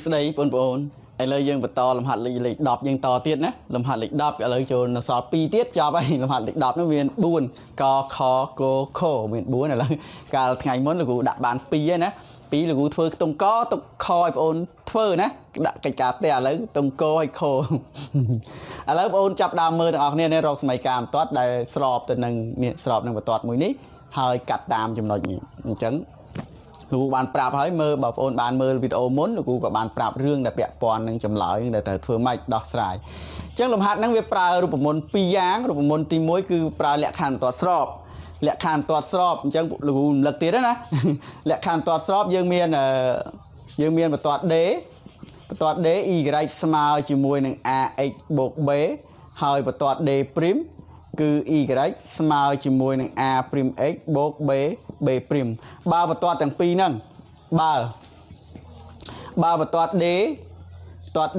ស្ដីបងប្អូនឥឡូវយើងបន្តលំហាត់លេខ10យើងតទៀតណាលំហាត់លេខ10ឥឡូវចូលនៅសល់2ទៀតចប់ហើយលំហាត់លេខ10នោះមាន4កខកខមាន4ឥឡូវកាលថ្ងៃមុនលោកគ្រូដាក់បាន2ហើយណា2លោកគ្រូធ្វើខ្ទង់កទុកខឲ្យបងប្អូនធ្វើណាដាក់កិច្ចការផ្ទះឥឡូវខ្ទង់កឲ្យខឥឡូវបងប្អូនចាប់ដើមមើលទាំងអស់គ្នានេះរកសមីការបន្ទាត់ដែលស្របទៅនឹងនេះស្របនឹងបន្ទាត់មួយនេះហើយកាត់តាមចំណុចនេះអញ្ចឹងលោកគ្រូបានប្រាប់ហើយមើលបងប្អូនបានមើលវីដេអូមុនលោកគ្រូក៏បានប្រាប់រឿងដែលពាក់ព័ន្ធនឹងចម្លើយដែលត្រូវធ្វើម៉េចដោះស្រាយអញ្ចឹងលំហាត់ហ្នឹងវាប្រើរូបមន្ត2យ៉ាងរូបមន្តទី1គឺប្រើលក្ខខណ្ឌបន្ទាត់ស្របលក្ខខណ្ឌបន្ទាត់ស្របអញ្ចឹងលោកគ្រូរំលឹកទៀតណាលក្ខខណ្ឌបន្ទាត់ស្របយើងមានបន្ទាត់ D បន្ទាត់ D y ស្មើជាមួយនឹង ax បូក b ហើយបន្ទាត់ D' គឺ y ស្មើជាមួយនឹង a'(x) បូក b' បើបន្ទាត់ទាំងពីរហ្នឹងបើបន្ទាត់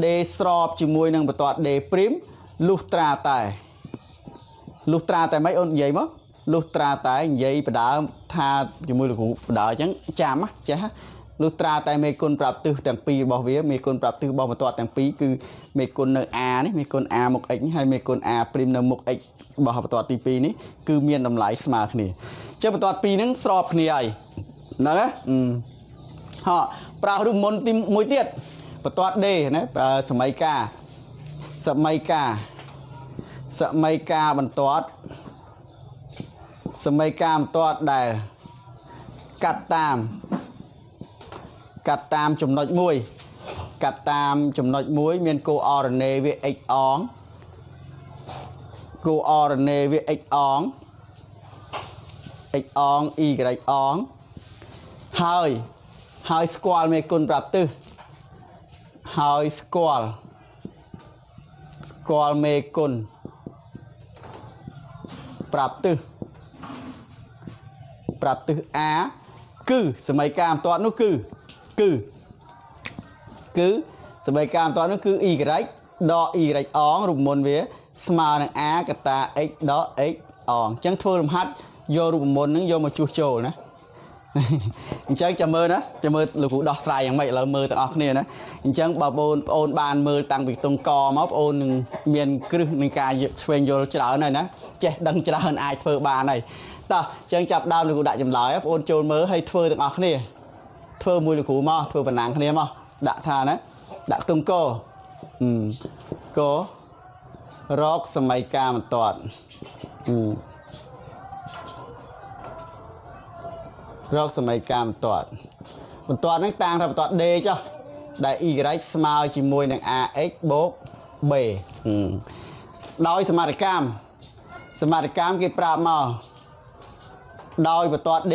D ស្របជាមួយនឹងបន្ទាត់ D' លុះត្រាតែមិនអូននិយាយមកលុះត្រាតែនិយាយបដើមថាជាមួយលោកគ្រូបដើអញ្ចឹងចាំចេះលុះត្រាតែមេគុណប្រាប់ទិសទាំងពីររបស់វាមេគុណប្រាប់ទិសរបស់បន្ទាត់ទាំងពីរគឺមេគុណនៅ a នេះមេគុណ a មុខ x ហើយមេគុណ a' នៅមុខ x របស់បន្ទាត់ទី2នេះគឺមានតម្លៃស្មើគ្នាចឹងបន្ទាត់2ហ្នឹងស្របគ្នាហើយហ្នឹងណាប្រើរូបមន្តទី1ទៀតបន្ទាត់ D ណាសមីការបន្ទាត់ដែលកាត់តាមចំណុច1មានគោអរណេវា x អងy អងហើយស្គាល់មេគុណប្រាប់ទិសហើយស្គាល់មេគុណប្រាប់ទិសA គឺសមីការបន្ទាត់នោះគឺសមីការបន្ទាត់នោះគឺ y ដក y អងរូបមន្តវាស្មើនឹង a កតា x ដក x អងអញ្ចឹងធ្វើលំហាត់យករូបមន្តហ្នឹងយកមកជួសជុលណាអញ្ចឹងចាំមើលណាចាំមើលលោកគ្រូដោះស្រាយយ៉ាងម៉េចឥឡូវមើលទាំងអស់គ្នាណាអញ្ចឹងបើបងប្អូនបានមើលតាំងពីខ្ទង់កមកបងប្អូននឹងមានគ្រឹះនៃការឆ្វេងយល់ច្រើនហើយណាចេះដឹងច្រើនអាចធ្វើបានហើយតោះអញ្ចឹងចាប់ដើមលោកគ្រូដាក់ចម្លើយបងប្អូនចូលមើលហើយធ្វើទាំងអស់គ្នាធ្វើមួយលោកគ្រូមកធ្វើបណ្ណាំងគ្នាមកដាក់ថាណាដាក់ខ្ទង់ករកសមីការបន្ទាត់រកសមីការបន្ទាត់ហ្នឹងតាំងថាបន្ទាត់ D ចុះដែល y ស្មើជាមួយនឹង ax បូក b ដោយសមាធិកម្មគេប្រាប់មកដោយបន្ទាត់ D'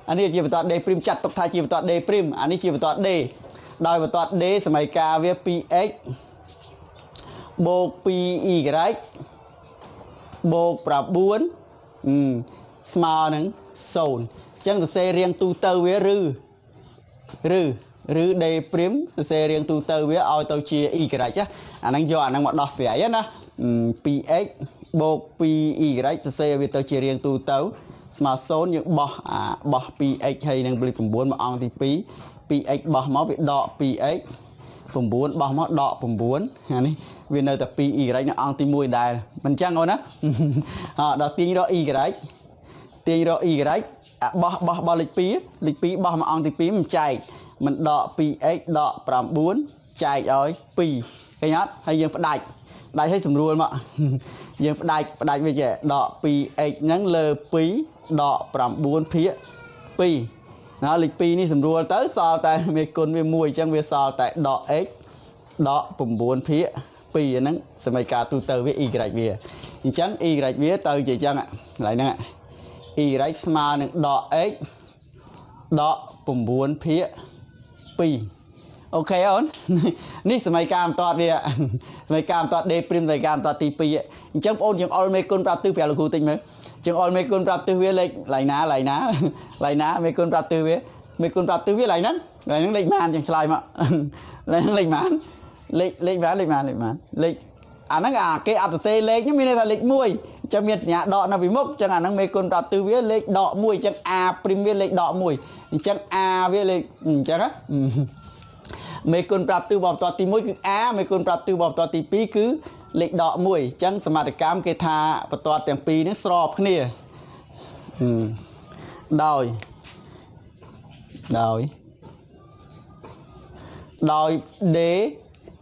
អានេះជាបន្ទាត់ D' ចាត់ទុកថាជាបន្ទាត់ D' អានេះជាបន្ទាត់ D ដោយបន្ទាត់ D សមីការវា 2x បូក 2y បូក 9ស្មើនឹង0អញ្ចឹងសរសេររៀងទូទៅវាឬ D' សរសេររៀងទូទៅវាឲ្យទៅជា y អាហ្នឹងយកអាហ្នឹងមកដោះស្រាយណា 2x បូក 2y សរសេរវាទៅជារៀងទូទៅស្មើ0យើងបោះ 2x ហើយនឹង9មកអង្គទី2 2x បោះមកវាដក 2x 9បោះមកដក 9អានេះវានៅតែ 2y នៅអង្គទី1ដែរមិនអញ្ចឹងអូនណាដល់ទាញរក y បោះលេខ2បោះមកអង្គទី2មិនចែកមិនដក 2x ដក 9ចែកឲ្យ2ឃើញអត់ហើយយើងផ្ដាច់ឲ្យស្រួលមកយើងផ្ដាច់វាចេះដក 2x ហ្នឹងលើ2ដក 9 ភាគ 2ណាលេខ2នេះស្រួលទៅសល់តែមេគុណវា1អញ្ចឹងវាសល់តែដក x ដក 9 ភាគ 2ហ្នឹងសមីការទូទៅវា y វាអញ្ចឹង y វាទៅជាអញ្ចឹងកន្លែងហ្នឹង y ស្មើនឹងដក x ដក 9 ភាគ 2អូខេអូននេះសមីការបន្ទាត់វាសមីការបន្ទាត់ D' សមីការបន្ទាត់ទី2អញ្ចឹងបងអូនចង្អុលមេគុណប្រាប់ទិសប្រាប់លោកគ្រូតិចមើលចង្អុលមេគុណប្រាប់ទិសវាលេខឡើងណាមេគុណប្រាប់ទិសវាឡើងហ្នឹងលេខម៉ានចឹងឆ្លើយមកឡើងលេខម៉ានលេខអាហ្នឹងគេអត់សរសេរលេខមានន័យថាលេខ1ចឹងមានសញ្ញាដកនៅពីមុខចឹងអាហ្នឹងមេគុណប្រាប់ទិសវាលេខដក1ចឹង a' វាលេខដក1អញ្ចឹង a វាលេខអញ្ចឹង មេគុណប្រាប់ទិសបបតទី1គឺ A មេគុណប្រាប់ទិសបបតទី2គឺលេខដក1អញ្ចឹងសមាតកម្មគេថាបន្ទាត់ទាំងពីរនេះស្របគ្នាដោយ D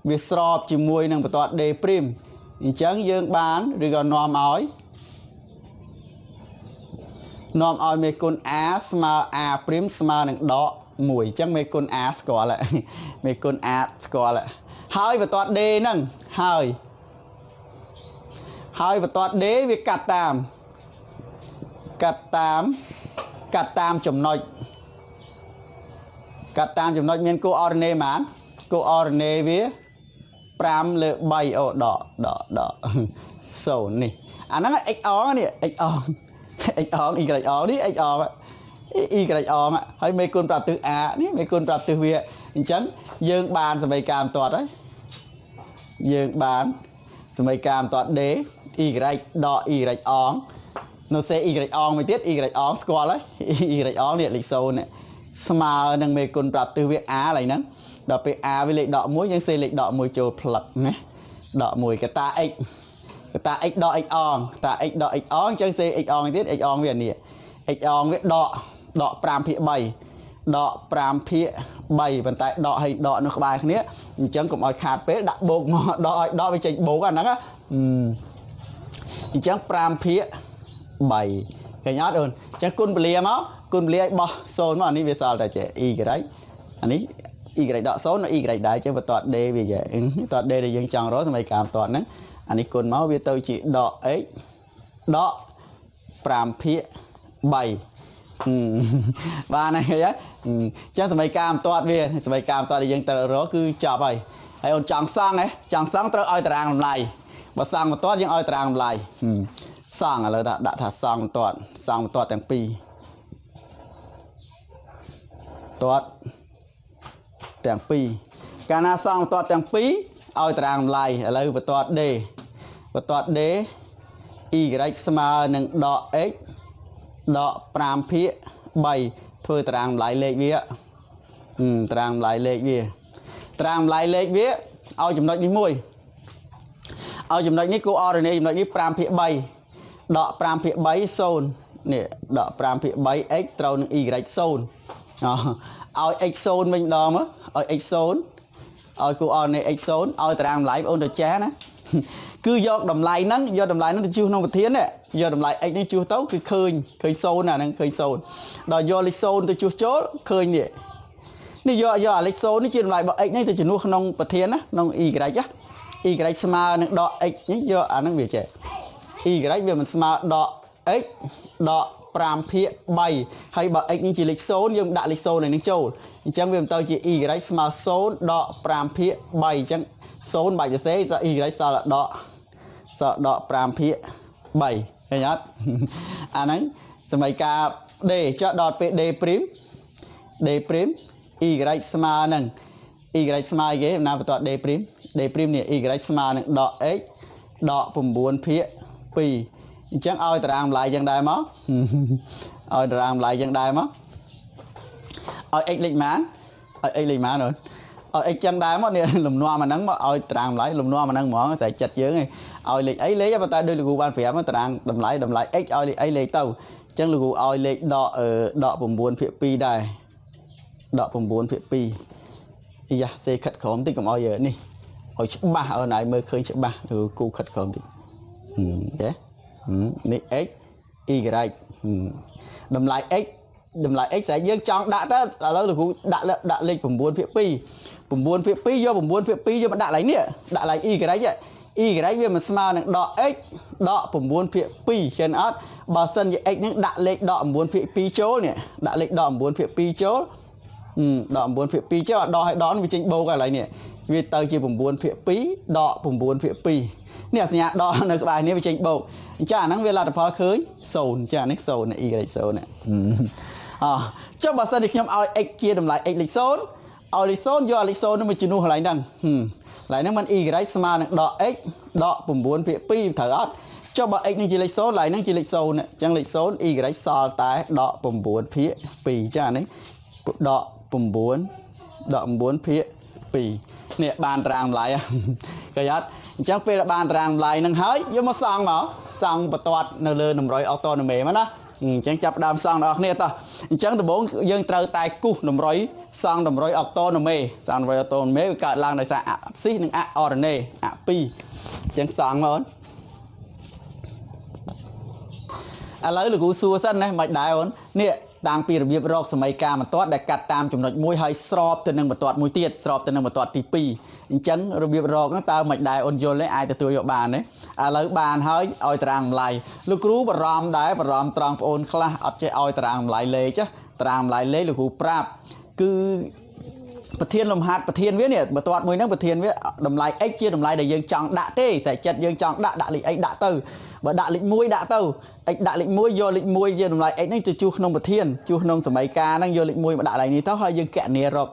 វាស្របជាមួយនឹងបន្ទាត់ D' អញ្ចឹងយើងបានឬក៏នាំឲ្យមេគុណ A ស្មើ A' ស្មើនឹងដក1អញ្ចឹងមេគុណ A ស្គាល់មេគុណ A ស្គាល់ហើយបន្ទាត់ D ហ្នឹងហើយបន្ទាត់ D វាកាត់តាមចំណុចមានគោអរណេប៉ុន្មានគោអរណេវា5 លើ 3 អូដក0នេះអាហ្នឹង x អងនេះ x អង y អងនេះ x អង y អងហើយមេគុណប្រាប់ទិស A នេះមេគុណប្រាប់ទិសវាអញ្ចឹងយើងបានសមីការបន្ទាត់ហើយយើងបានសមីការបន្ទាត់ D y ដក y អងនៅសេ y អងមួយទៀត y អងស្គាល់ហើយ y អងនេះលេខ0នេះស្មើនឹងមេគុណប្រាប់ទិសវា A ឡើយហ្នឹងដល់ពេល A វាលេខដក1យើងសេលេខដក1ចូលផ្លឹកណាដក1កតា x ដក x អងតា x ដក x អងអញ្ចឹងសេ x អងទៀត x អងវានេះ x អងវាដក5/3ដក5/3ប៉ុន្តែដកឲ្យដកនៅក្បែរគ្នាអញ្ចឹងកុំឲ្យខាតពេលដាក់បូកមកដកឲ្យដកវាចេញបូកអាហ្នឹងអញ្ចឹង5/3ឃើញអត់អូនអញ្ចឹងគុណពលាមកគុណពលាឲ្យបោះ0មកអានេះវាសល់តែចេះ y អានេះ y ដក0នៅ y ដែរអញ្ចឹងបន្ទាត់ D វាចេះបន្ទាត់ D ដែលយើងចង់រកសមីការបន្ទាត់ហ្នឹងអានេះគុណមកវាទៅជាដក x ដក5/3បានហើយអញ្ចឹងសមីការបន្ទាត់វាសមីការបន្ទាត់ដែលយើងត្រូវរកគឺចប់ហើយអូនចង់សង់ត្រូវឲ្យតារាងតម្លៃបើសង់បន្ទាត់យើងឲ្យតារាងតម្លៃសង់ឥឡូវដាក់ថាសង់បន្ទាត់ទាំងពីរកាលណាសង់បន្ទាត់ទាំងពីរឲ្យតារាងតម្លៃឥឡូវបន្ទាត់ D y ស្មើនឹងដក x ដក5/3ធ្វើតារាងតម្លៃលេខវាតារាងតម្លៃលេខវាឲ្យចំណុចនេះមួយឲ្យចំណុចនេះគោអរណេចំណុចនេះ5/3ដក5/3 0នេះដក5/3 x ត្រូវនឹង y 0ឲ្យ x 0វិញម្ដងមើលឲ្យ x 0ឲ្យគោអរណេ x 0ឲ្យតារាងតម្លៃបងអូនទៅចេះណាគឺយកតម្លៃហ្នឹងទៅជួសក្នុងប្រធាននេះយកតម្លៃ x នេះជួសទៅគឺឃើញ0ណាហ្នឹងឃើញ0ដល់យកលេខ0ទៅជួសចូលឃើញនេះយកអាលេខ0នេះជាតម្លៃរបស់ x នេះទៅជំនួសក្នុងប្រធានណាក្នុង y y ស្មើនឹងដក x នេះយកអាហ្នឹងវាចេះ y វាមិនស្មើដក x ដក5/3ហើយបើ x នេះជាលេខ0យើងដាក់លេខ0នៅនឹងចូលអញ្ចឹងវាមិនទៅជា y ស្មើ0ដក5/3អញ្ចឹង0បាច់ទៅសេ y សល់ដក5/3ឃើញអត់អាហ្នឹងសមីការ D ចុះដល់ពេល D' y ស្មើនឹង y ស្មើគេណាបន្ទាត់ D' នេះ y ស្មើនឹងដក x ដក9/2អញ្ចឹងឲ្យតារាងតម្លៃយ៉ាងដែរមកឲ្យតារាងតម្លៃយ៉ាងដែរមកឲ្យ x លេខម៉ានឲ្យ x លេខម៉ានអូនឲ្យ x ចឹងដែរមកនេះលំនាំអាហ្នឹងមកឲ្យតារាងតម្លៃលំនាំអាហ្នឹងហ្មងស្រេចចិត្តយើងឯងឲ្យលេខអីលេខប៉ុន្តែដូចលោកគ្រូបានប្រាប់តារាងតម្លៃ x ឲ្យលេខអីលេខទៅអញ្ចឹងលោកគ្រូឲ្យលេខដក9/2ដែរដក9/2យ៉ាសេខិតក្រោមតិចកុំឲ្យនេះឲ្យច្បាស់អូនឯងមើលឃើញច្បាស់ឬគូខិតក្រោមតិចចេះនេះ x y តម្លៃ x ស្អែកយើងចង់ដាក់ទៅឥឡូវលោកគ្រូដាក់លេខ9/2យក9/2យកមកដាក់ឡើងនេះដាក់ឡើង y y វាមិនស្មើនឹងដក x ដក9/2ឃើញអត់បើសិនជា x ហ្នឹងដាក់លេខដក9/2ចូលនេះដាក់លេខដក9/2ចូលដក9/2ចូលអត់ដកឲ្យដកវាចេញបូកហើយឡើយនេះវាទៅជា9/2ដក9/2នេះសញ្ញាដកនៅក្បែរនេះវាចេញបូកអញ្ចឹងអាហ្នឹងវាលទ្ធផលឃើញ0អញ្ចឹងនេះ0 y 0នេះចុះបើសិនជាខ្ញុំឲ្យ x ជាតម្លៃ x លេខ0ឲ្យលេខ0យកលេខ0នោះមកជំនួសកន្លែងហ្នឹងកន្លែងហ្នឹងมัน y ស្មើនឹងដក x ដក9/2ត្រូវអត់ចុះបើ x នេះជាលេខ0កន្លែងហ្នឹងជាលេខ0អញ្ចឹងលេខ0 y សល់តែដក9/2អញ្ចឹងអានេះដក9/2 2នេះបានតារាងតម្លៃឃើញអត់អញ្ចឹងពេលបានតារាងតម្លៃនឹងហើយយកមកសង់មកសង់បន្ទាត់នៅលើតម្រុយអូតូណូមេមកណាអញ្ចឹងចាប់ដើមសង់ដល់គ្នាតោះអញ្ចឹងដំបូងយើងត្រូវតែគូសតម្រុយសង់តម្រុយអូតូណូមេសង់តម្រុយអូតូណូមេវាកើតឡើងដោយសារអផ្ស៊ីសនិងអអរណេអ2អញ្ចឹងសង់មកអូនឥឡូវលោកគ្រូសួរសិនណាមិនដែរអូននេះតាំងពីរបៀបរកសម័យកាលបន្ទាត់ដែលកាត់តាមចំណុចមួយហើយស្របទៅនឹងបន្ទាត់មួយទៀតស្របទៅនឹងបន្ទាត់ទី2អញ្ចឹងរបៀបរកហ្នឹងតើមិនដែរអូនយល់ទេអាចទទួលយកបានទេឥឡូវបានហើយឲ្យតារាងតម្លៃលោកគ្រូបារម្ភដែរបារម្ភត្រង់បងអូនខ្លះអត់ចេះឲ្យតារាងតម្លៃលេខតារាងតម្លៃលេខលោកគ្រូប្រាប់គឺប្រធានលំហាត់ប្រធានវានេះបន្ទាត់មួយហ្នឹងប្រធានវាតម្លៃ x ជាតម្លៃដែលយើងចង់ដាក់ទេតែចិត្តយើងចង់ដាក់លេខ x ដាក់ទៅបើដាក់លេខ1ដាក់ទៅ x ដាក់លេខ1យកលេខ1ជាតម្លៃ x ហ្នឹងទៅជួសក្នុងប្រធានជួសក្នុងសម័យកាលហ្នឹងយកលេខ1មកដាក់លេខនេះទៅហើយយើងកណនារក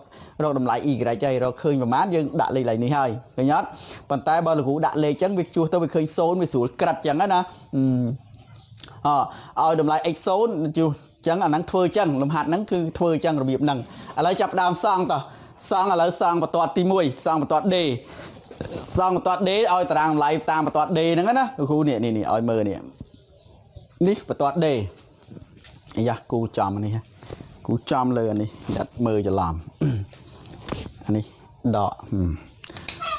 តម្លៃ y ហើយរកឃើញប្រមាណយើងដាក់លេខនេះហើយឃើញអត់ប៉ុន្តែបើលោកគ្រូដាក់លេខអញ្ចឹងវាជួសទៅវាឃើញ0វាស្រួលក្រិតអញ្ចឹងណាឲ្យតម្លៃ x 0ជួសអញ្ចឹងអាហ្នឹងធ្វើអញ្ចឹងលំហាត់ហ្នឹងគឺធ្វើអញ្ចឹងរបៀបហ្នឹងឥឡូវចាប់ដើមសង់តោះសង់ឥឡូវសង់បន្ទាត់ទី1សង់បន្ទាត់ D សង់បន្ទាត់ D ឲ្យតារាងតម្លៃតាមបន្ទាត់ D ហ្នឹងណាលោកគ្រូនេះឲ្យមើលនេះបន្ទាត់ D អាយ៉ាគូចំនេះគូចំលើអានេះដាក់មើលច្រឡំអានេះដក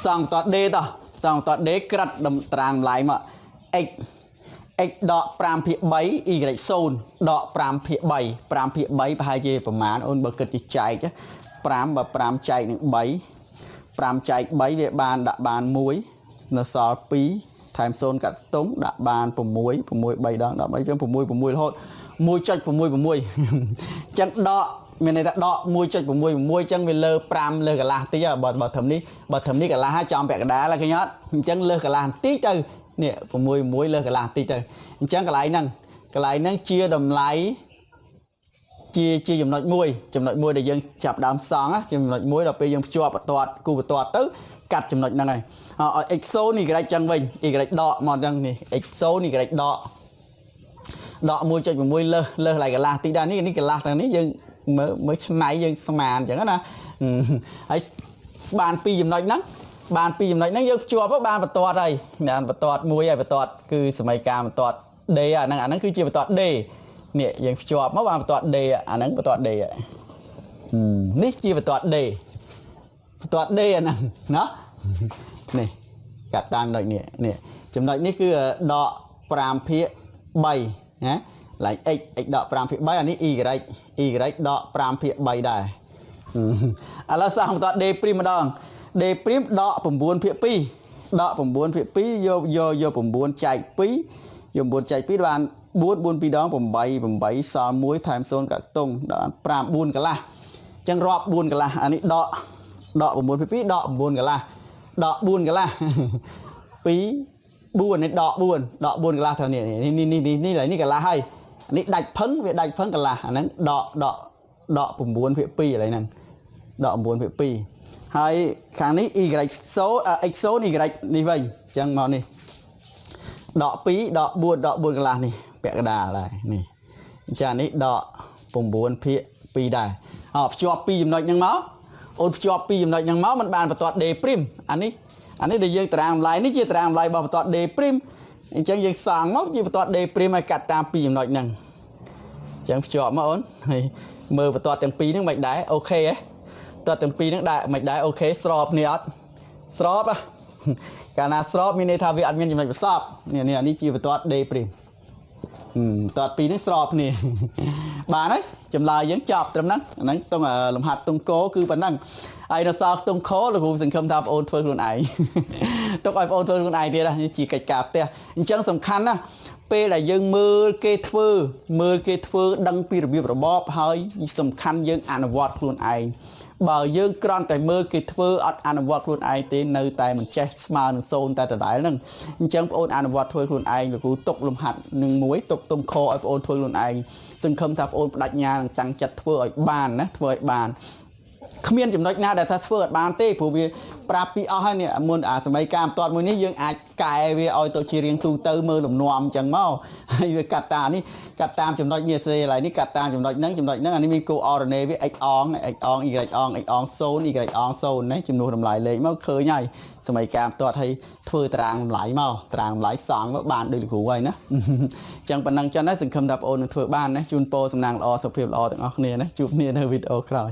សង់បន្ទាត់ D តោះសង់បន្ទាត់ D ក្រិតតារាងតម្លៃមក x ដក 5/3 y 0ដក 5/3 5/3ប្រហែលជាប្រមាណអូនបើគិតជាចែក5បើ5ចែកនឹង3 5ចែក3វាបានដាក់បាន1នៅសល់2ថែម0កាត់តុងដាក់បាន6 3ដង13ចឹង6រហូត 1.66 អញ្ចឹងដកមានន័យថាដក 1.66 អញ្ចឹងវាលើ5លើកន្លះតិចបើធំនេះកន្លះហើយចំពាក់កណ្ដាលឃើញអត់អញ្ចឹងលើកន្លះតិចទៅនេះ6លើកន្លះតិចទៅអញ្ចឹងកន្លែងហ្នឹងជាតម្លៃជាចំណុចមួយដែលយើងចាប់ដើមសង់ចំណុចមួយដល់ពេលយើងភ្ជាប់បន្ទាត់គូបន្ទាត់ទៅកាត់ចំណុចហ្នឹងហើយឲ្យ x 0 y ចឹងវិញ y ដកមកចឹងនេះ x 0 y ដក 1.6 លើកន្លែងកន្លះតិចដែរនេះកន្លះទាំងនេះយើងមើលឆ្នៃយើងស្មានអញ្ចឹងណាហើយបាន2ចំណុចហ្នឹងយើងភ្ជាប់បានបន្ទាត់ហើយបន្ទាត់មួយហើយបន្ទាត់គឺសម័យកាលបន្ទាត់ D អាហ្នឹងគឺជាបន្ទាត់ D នេះយើងភ្ជាប់មកបានបន្ទាត់ D អាហ្នឹងបន្ទាត់ D នេះជាបន្ទាត់ D អាហ្នឹងណានេះកាត់តាមចំណុចនេះចំណុចនេះគឺដក 5/3 ណាឡើង x ដក 5/3 អានេះ y ដក 5/3 ដែរឥឡូវសោះបន្ទាត់ D' ម្ដង D' ដក 9/2 ដក 9/2 យក9ចែក 2យក9ចែក 2បាន4 2ដង 8 សល់1ថែម0កាត់តុងដល់5 4កន្លះអញ្ចឹងរាប់4កន្លះអានេះដក 9/2 ដក 9កន្លះដក 4កន្លះ 2 4នេះដក 4កន្លះទៅនេះកន្លះហើយនេះដាច់ផឹងវាដាច់ផឹងកន្លះអាហ្នឹងដក 9/2 ឥឡូវហ្នឹងដក 9/2 ហើយខាងនេះ y 0 x 0 y នេះវិញអញ្ចឹងមកនេះដក 2 ដក 4 ដក 4កន្លះនេះពាក់កណ្ដាលដែរនេះអញ្ចឹងនេះដក 9/2 ដែរភ្ជាប់2ចំណុចហ្នឹងមកអូនភ្ជាប់2ចំណុចហ្នឹងមកมันបានបន្ទាត់ D' អានេះដែលយើងតារាងតម្លៃនេះជាតារាងតម្លៃរបស់បន្ទាត់ D' អញ្ចឹងយើងសង់មកជាបន្ទាត់ D' ឲ្យកាត់តាម2ចំណុចហ្នឹងអញ្ចឹងភ្ជាប់មកអូនហើយមើលបន្ទាត់ទាំងពីរហ្នឹងមិនដែរអូខេហ៎បន្ទាត់ទាំងពីរហ្នឹងដែរមិនដែរអូខេស្របគ្នាអត់ស្របកាលណាស្របមានន័យថាវាអត់មានចំណុចប្រសពនេះនេះជាបន្ទាត់ D' បន្ទាត់ពីរហ្នឹងស្របគ្នាបានហើយចម្លើយយើងចប់ត្រឹមហ្នឹងតុងលំហាត់តុងកគឺប៉ុណ្ណឹងហើយនៅសល់តុងខលោកគ្រូសង្ឃឹមថាបងអូនធ្វើខ្លួនឯងទុកឲ្យបងអូនធ្វើខ្លួនឯងទៀតនេះជាកិច្ចការផ្ទះអញ្ចឹងសំខាន់ណាពេលដែលយើងមើលគេធ្វើដឹងពីរបៀបរបបហើយសំខាន់យើងអនុវត្តខ្លួនឯងបើយើងគ្រាន់តែមើលគេធ្វើអត់អនុវត្តខ្លួនឯងទេនៅតែមិនចេះស្មើនឹង0តែដដែលហ្នឹងអញ្ចឹងបងអូនអនុវត្តធ្វើខ្លួនឯងលោកគ្រូទុកលំហាត់នឹងមួយទុកទុំខឲ្យបងអូនធ្វើខ្លួនឯងសង្ឃឹមថាបងអូនបដិញ្ញានឹងតាំងចិត្តធ្វើឲ្យបានណាធ្វើឲ្យបាន គ្មានចំណុចណាដែលថាធ្វើអត់បានទេព្រោះវាប្រាប់ពីអស់ហើយនេះមុនអាសម័យកាលបន្ទាត់មួយនេះយើងអាចកែវាឲ្យទៅជារៀងទូទៅមើលលំនាំអញ្ចឹងមកហើយវាកាត់តាមនេះកាត់តាមចំណុចនេះសេឡើយនេះកាត់តាមចំណុចហ្នឹងអានេះមាន coordinate វា x អង y អង y អង x អង0 y អង0ណាចំនួនតម្លៃលេខមកឃើញហើយសម័យកាលបន្ទាត់ឲ្យធ្វើតារាងតម្លៃមកតារាងតម្លៃសង់មកបានដូចលោកគ្រូហើយណាអញ្ចឹងប៉ុណ្ណឹងចឹងណាសង្ឃឹមថាបងអូននឹងធ្វើបានណាជូនពរសំណាងល្អសុខភាពល្អទាំងអស់គ្នាណាជួបគ្នានៅវីដេអូក្រោយ